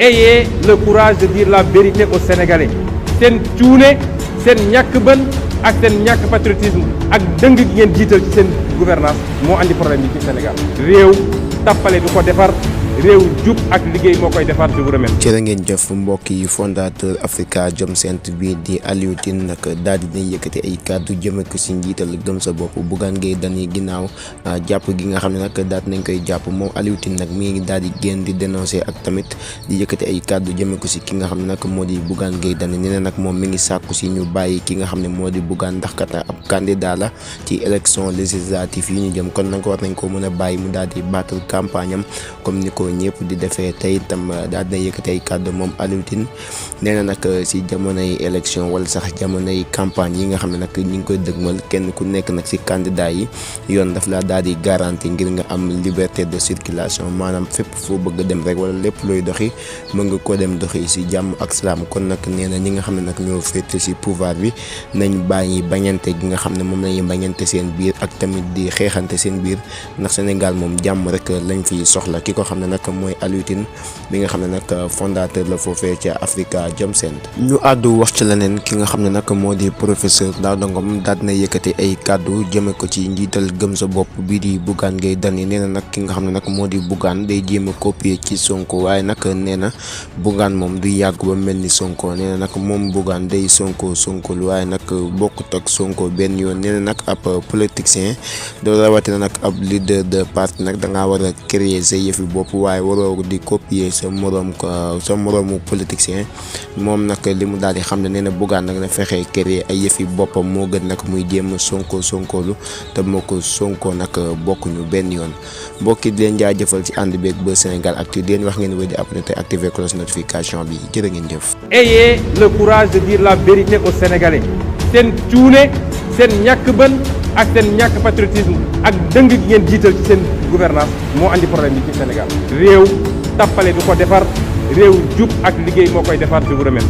ayez le courage de dire la vérité aux Sénégalais seen cuune seen ñàkk bën ak seen ñàkk patriotisme ak dëng gi ngeen jiital ci seen gouvernance moo andi problème yi ci Sénégal. réew tappale du ko defar réew jub ak liggéey moo koy defar. je vous remercie. jërë ngeen jëf mbokk yi fondateur Afrikajom Center bii di Aliou Tine nag daal dina yëkkati ay kàddu jëme ko si njiital gëm sa bopp Bougane Gueye Dany ginnaaw jàpp gi nga xam ne nag daal nañ koy jàpp moom Aliou Tine nag mi ngi daal di génn di dénoncer ak tamit di yëkkati ay kàddu jëme ko si ki nga xam ne nag moo di Bougane Gueye Dany nee na nag moom mi ngi sàkku si ñu bàyyi ki nga xam ne moo di Bougane ndax kat ab candidat la ci élection législative yi ñu jëm kon nag war nañ ko mën a bàyyi mu daal di battre campagne am comme ni ko ñëpp di defee tey itam daal dina yëkkati ay kàddu moom Aliou Tine nee na nag si jamonoy élection wala sax jamonoy campagne yi nga xam ne nag ñi ngi koy dëgmal kenn ku nekk nag si candidat yi yoon daf la daal di garanti ngir nga am liberté de circulation maanaam fépp foo bëgg dem rek wala lépp looy doxi mën nga ko dem doxi si jàmm ak salaam kon nag nee na ñi nga xam ne nag ñoo féete si pouvoir bi nañ bàyyi bañante gi nga xam ne moom lañuy bañante seen biir ak tamit di xeexante seen biir ndax Sénégal moom jàmm rek lañ fi soxla ki ko xam ne nag mooy Aliou Tine bi nga xam ne nag fondateur la foofee ca Afrikajom Center. ñu àddu wax ci leneen ki nga xam ne nag moo di professeur Daouda Ngom daal dina yëkkati ay kàddu jëme ko ci njiital gëm sa bopp bii di Bougane Gueye Dany nee na nag ki nga xam ne nag moo di Bougane day jéem a copier ci Sonko waaye nag nee na Bougane moom du yàgg ba mel ni Sonko nee na nag moom Bougane day Sonko waaye nag bokkut ak Sonko benn yoon nee na nag ab politicien doo rawatina nag ab leader de parti nag dangaa war a créer sa yëfi bopp waaye waroo di copier sa moroomu politicien moom nag li mu daal di xam ne nee na Bougane nag na fexe créer ay yëfi boppam moo gën nag muy jéem sonkoolu te moo ko Sonko nag bokkuñu benn yoon mbokki di leen jaajëfal ci ànd beeg ba Sénégal Actu di leen wax ngeen wéy di abonné te activer cloche notification bi jërë ngeen jëf. ayez le courage de dire la vérité aux Sénégalais seen cuune seen ñàkk bën ak seen ñàkk patriotisme ak dëng gi ngeen jiital ci seen gouvernance moo andi problème yi ci Sénégal. réew tappale du ko defar réew jub ak liggéey moo koy defar. je vous remercie.